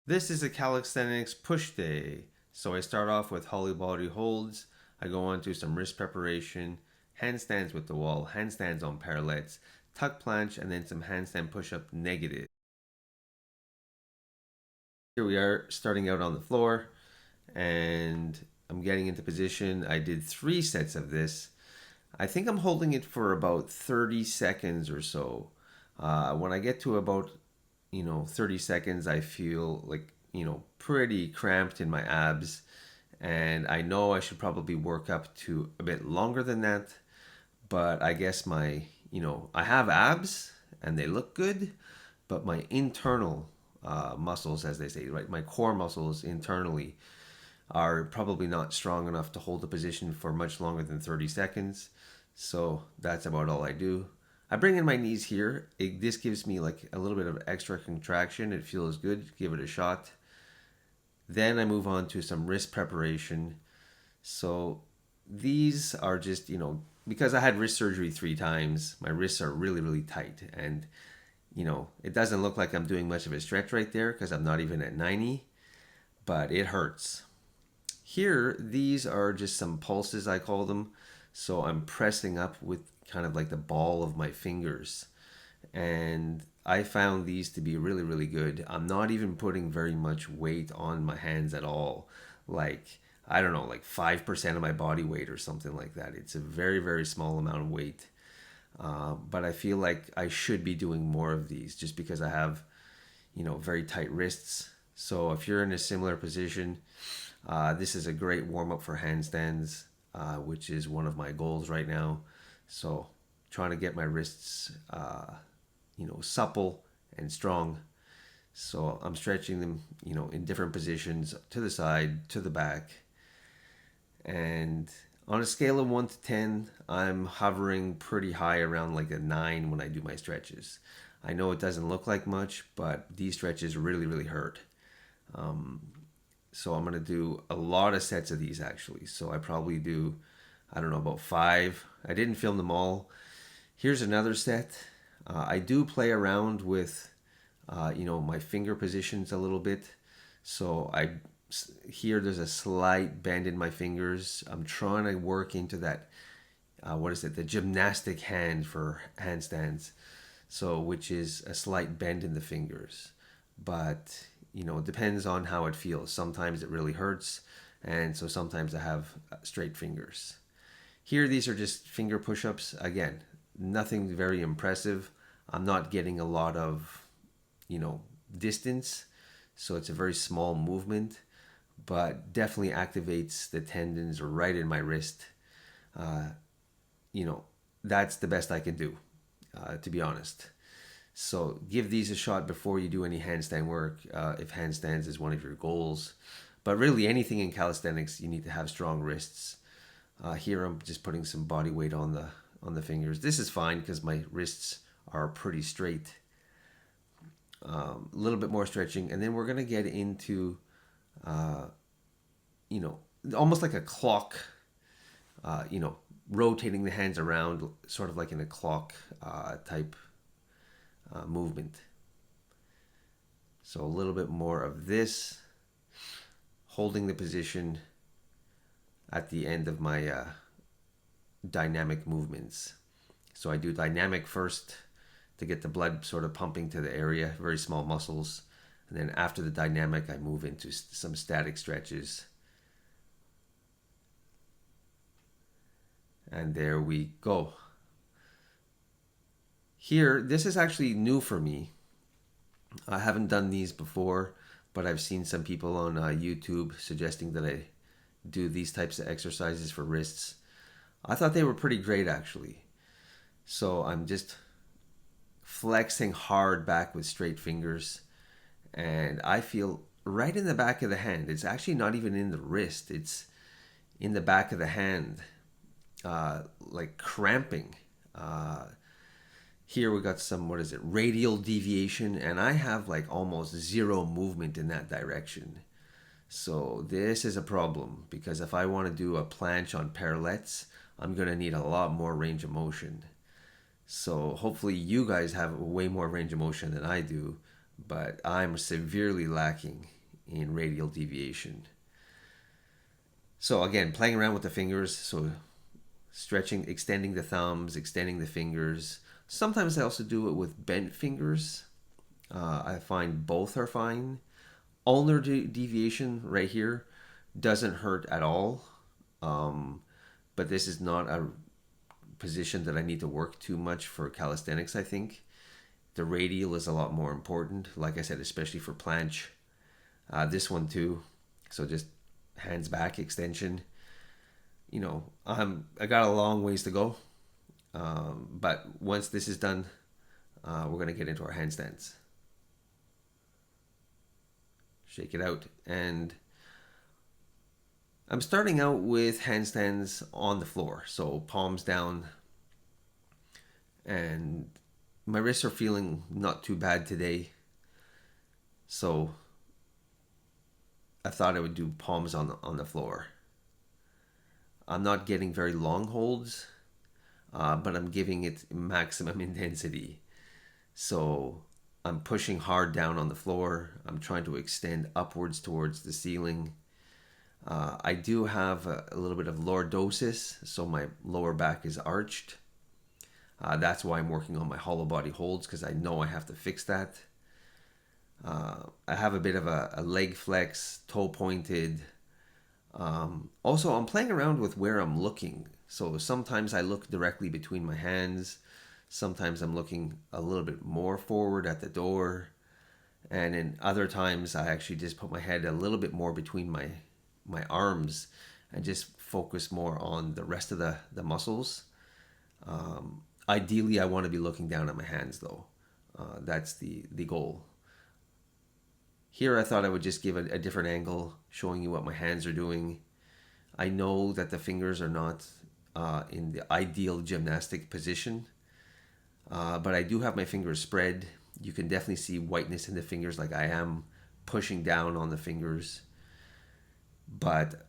This is a calisthenics push day. So I start off with holly body holds. I go on to some wrist preparation, handstands with the wall, handstands on parallettes, tuck planche, and then some handstand push up negative. Here we are starting out on the floor and I'm getting into position. I did 3 sets of this. I think I'm holding it for about 30 seconds or so. When I get to about 30 seconds, I feel like, pretty cramped in my abs. And I know I should probably work up to a bit longer than that. But I guess I have abs and they look good, but my internal muscles, as they say, right, my core muscles internally are probably not strong enough to hold the position for much longer than 30 seconds. So that's about all I do. I bring in my knees here. This gives me like a little bit of extra contraction. It feels good. Give it a shot. Then I move on to some wrist preparation. So these are just, because I had wrist surgery 3 times, my wrists are really, really tight. And, it doesn't look like I'm doing much of a stretch right there because I'm not even at 90, but it hurts. Here, these are just some pulses, I call them. So I'm pressing up with kind of like the ball of my fingers. And I found these to be really, really good. I'm not even putting very much weight on my hands at all. Like, I don't know, like 5% of my body weight or something like that. It's a very, very small amount of weight. But I feel like I should be doing more of these just because I have, very tight wrists. So if you're in a similar position, this is a great warm up for handstands, which is one of my goals right now. So trying to get my wrists, supple and strong. So I'm stretching them, in different positions to the side, to the back. And on a scale of 1 to 10, I'm hovering pretty high around like a 9 when I do my stretches. I know it doesn't look like much, but these stretches really, really hurt. So I'm going to do a lot of sets of these actually. So I probably do, I don't know, about 5. I didn't film them all. Here's another set. I do play around with, my finger positions a little bit. So here there's a slight bend in my fingers. I'm trying to work into that, what is it, the gymnastic hand for handstands. So, which is a slight bend in the fingers. But, it depends on how it feels. Sometimes it really hurts. And so sometimes I have straight fingers. Here, these are just finger push ups. Again, nothing very impressive. I'm not getting a lot of, distance. So it's a very small movement, but definitely activates the tendons right in my wrist. Uh, you know, that's the best I can do, to be honest. So give these a shot before you do any handstand work, if handstands is one of your goals. But really, anything in calisthenics, you need to have strong wrists. Here, I'm just putting some body weight on the fingers. This is fine because my wrists are pretty straight. A little bit more stretching, and then we're gonna get into, uh, you know, almost like a clock. Uh, you know, Rotating the hands around, sort of like in a clock type movement. So a little bit more of this, holding the position at the end of my dynamic movements. So I do dynamic first to get the blood sort of pumping to the area, very small muscles. And then after the dynamic, I move into some static stretches. And there we go. Here, this is actually new for me. I haven't done these before, but I've seen some people on YouTube suggesting that I do these types of exercises for wrists. I thought they were pretty great actually. So I'm just flexing hard back with straight fingers, and I feel right in the back of the hand. It's actually not even in the wrist, it's in the back of the hand, like cramping. Here we got some, what is it, radial deviation, and I have like almost zero movement in that direction. So this is a problem because if I want to do a planche on parallettes, I'm going to need a lot more range of motion. So hopefully you guys have way more range of motion than I do. but I'm severely lacking in radial deviation. So again, playing around with the fingers, so stretching, extending the thumbs, extending the fingers. Sometimes I also do it with bent fingers. I find both are fine. Ulnar deviation right here doesn't hurt at all, but this is not a position that I need to work too much for calisthenics, I think. The radial is a lot more important, like I said, especially for planche. This one too. So just hands back extension. I got a long ways to go, but once this is done, we're gonna get into our handstands. Shake it out, and I'm starting out with handstands on the floor, so palms down, and my wrists are feeling not too bad today, so I thought I would do palms on the floor. I'm not getting very long holds, but I'm giving it maximum intensity. So I'm pushing hard down on the floor. I'm trying to extend upwards towards the ceiling. I do have a little bit of lordosis, so my lower back is arched. That's why I'm working on my hollow body holds, because I know I have to fix that. I have a bit of a leg flex, toe pointed. Also, I'm playing around with where I'm looking. So sometimes I look directly between my hands. Sometimes I'm looking a little bit more forward at the door. And in other times, I actually just put my head a little bit more between my arms and just focus more on the rest of the muscles. Ideally, I want to be looking down at my hands, though. That's the goal. Here, I thought I would just give a different angle, showing you what my hands are doing. I know that the fingers are not in the ideal gymnastic position, but I do have my fingers spread. You can definitely see whiteness in the fingers, like I am pushing down on the fingers. But,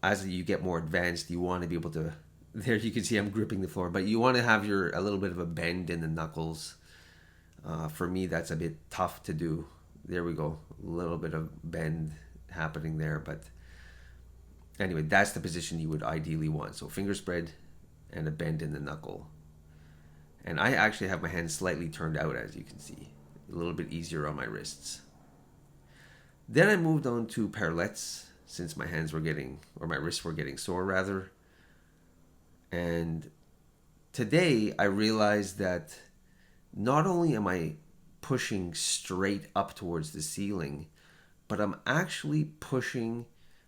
as you get more advanced, you want to be able to... There you can see I'm gripping the floor, but you want to have a little bit of a bend in the knuckles. For me, that's a bit tough to do. There we go. A little bit of bend happening there. But anyway, that's the position you would ideally want. So finger spread and a bend in the knuckle. And I actually have my hands slightly turned out, as you can see. A little bit easier on my wrists. Then I moved on to parallettes, since my hands were getting, or my wrists were getting sore rather. And today I realized that not only am I pushing straight up towards the ceiling, but I'm actually pushing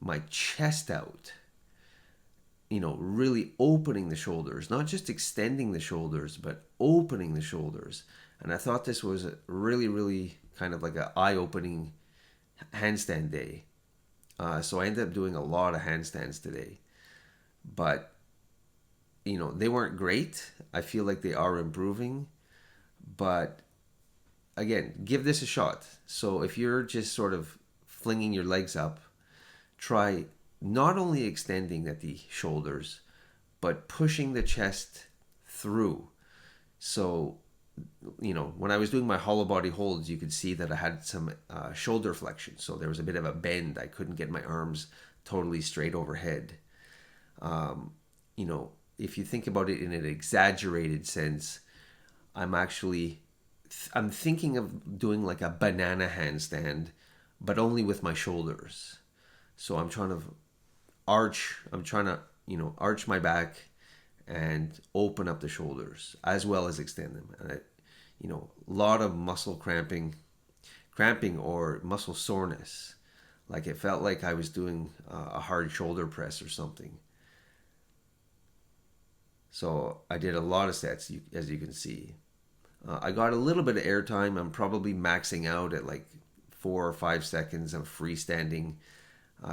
my chest out. Really opening the shoulders, not just extending the shoulders, but opening the shoulders. And I thought this was really, really kind of like an eye-opening handstand day. So I ended up doing a lot of handstands today. But, they weren't great. I feel like they are improving. But again, give this a shot. So if you're just sort of flinging your legs up, try not only extending at the shoulders, but pushing the chest through. So, when I was doing my hollow body holds, you could see that I had some shoulder flexion. So there was a bit of a bend. I couldn't get my arms totally straight overhead. If you think about it in an exaggerated sense, I'm thinking of doing like a banana handstand, but only with my shoulders. So I'm trying to arch my back and open up the shoulders as well as extend them. And a lot of muscle cramping or muscle soreness. Like it felt like I was doing a hard shoulder press or something. So I did a lot of sets, as you can see. I got a little bit of airtime. I'm probably maxing out at like 4 or 5 seconds of freestanding.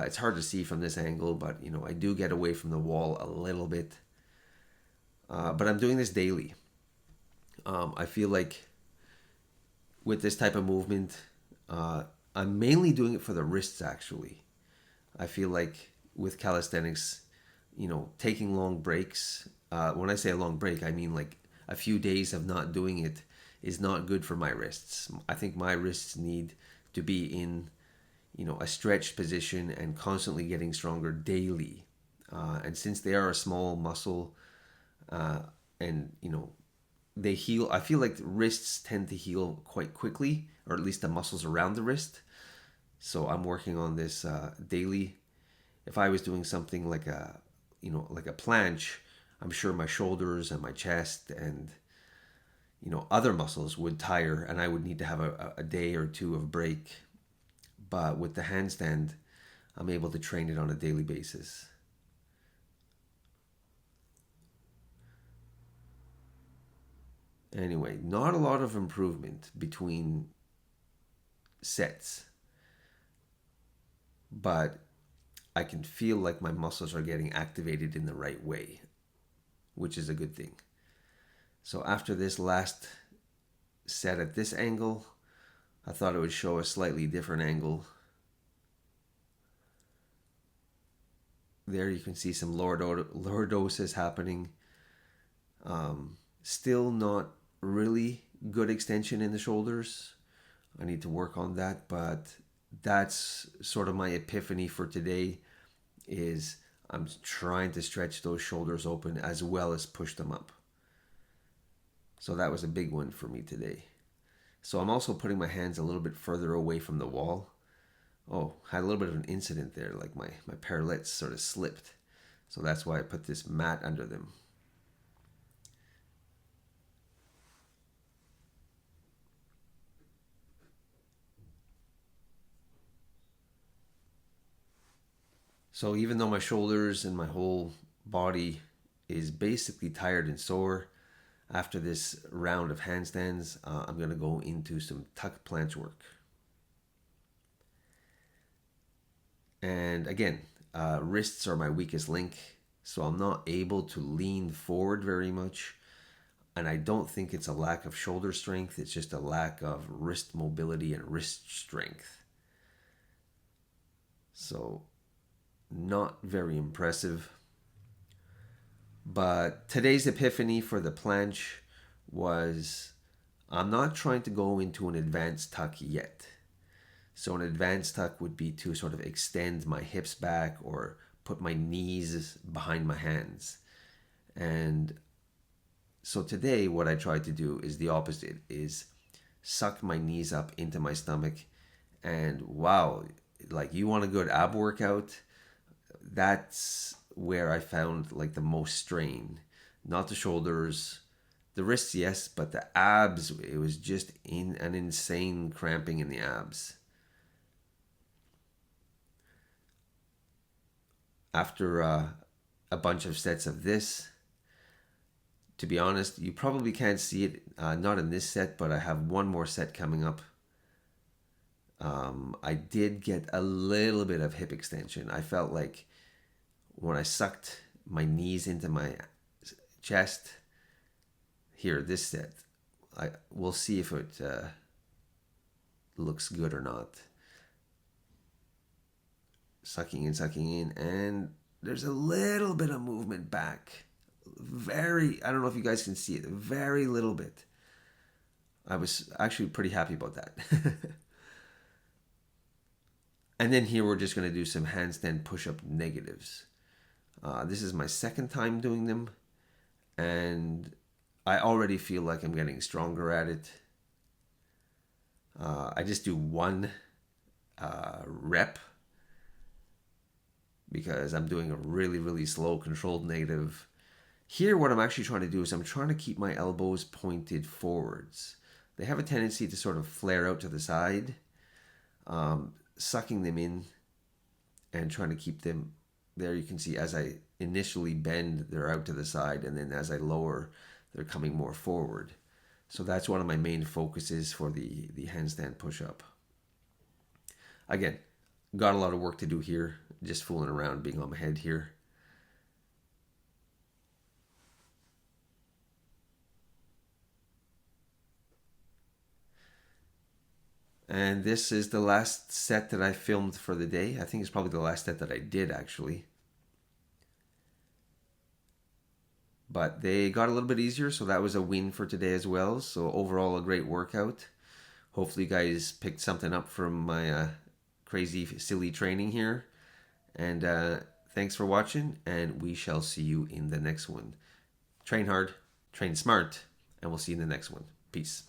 It's hard to see from this angle, but I do get away from the wall a little bit. But I'm doing this daily. I feel like with this type of movement, I'm mainly doing it for the wrists, actually. I feel like with calisthenics, taking long breaks. When I say a long break, I mean like a few days of not doing it is not good for my wrists. I think my wrists need to be in, a stretched position and constantly getting stronger daily. And since they are a small muscle, and they heal, I feel like wrists tend to heal quite quickly, or at least the muscles around the wrist. So I'm working on this daily. If I was doing something like a planche, I'm sure my shoulders and my chest and other muscles would tire, and I would need to have a day or two of break. But with the handstand, I'm able to train it on a daily basis. Anyway, not a lot of improvement between sets, but I can feel like my muscles are getting activated in the right way, which is a good thing. So after this last set at this angle, I thought it would show a slightly different angle. There you can see some lordosis happening. Still not really good extension in the shoulders. I need to work on that, but that's sort of my epiphany for today is I'm trying to stretch those shoulders open as well as push them up. So that was a big one for me today. So I'm also putting my hands a little bit further away from the wall. Oh, had a little bit of an incident there, like my parallettes sort of slipped. So that's why I put this mat under them. So even though my shoulders and my whole body is basically tired and sore, after this round of handstands, I'm going to go into some tuck planche work. And again, wrists are my weakest link, so I'm not able to lean forward very much. And I don't think it's a lack of shoulder strength, it's just a lack of wrist mobility and wrist strength. So, not very impressive. But today's epiphany for the planche was I'm not trying to go into an advanced tuck yet. So an advanced tuck would be to sort of extend my hips back or put my knees behind my hands. And so today what I tried to do is the opposite, is suck my knees up into my stomach. And wow, like you want a good ab workout, that's where I found like the most strain. Not the shoulders, the wrists, yes, but the abs, it was just in an insane cramping in the abs. After a bunch of sets of this, to be honest, you probably can't see it, not in this set, but I have one more set coming up. I did get a little bit of hip extension. I felt like when I sucked my knees into my chest, here, this set, we'll see if it looks good or not. Sucking in, and there's a little bit of movement back. I don't know if you guys can see it, very little bit. I was actually pretty happy about that. And then here we're just going to do some handstand push-up negatives. This is my second time doing them, and I already feel like I'm getting stronger at it. I just do one rep because I'm doing a really, really slow controlled negative. Here, what I'm actually trying to do is I'm trying to keep my elbows pointed forwards. They have a tendency to sort of flare out to the side. Sucking them in and trying to keep them there. You can see as I initially bend, they're out to the side, and then as I lower, they're coming more forward. So that's one of my main focuses for the handstand push-up. Again, got a lot of work to do here, just fooling around, being on my head here. And this is the last set that I filmed for the day. I think it's probably the last set that I did, actually. but they got a little bit easier, so that was a win for today as well. So overall, a great workout. Hopefully you guys picked something up from my crazy, silly training here. And thanks for watching, and we shall see you in the next one. Train hard, train smart, and we'll see you in the next one. Peace.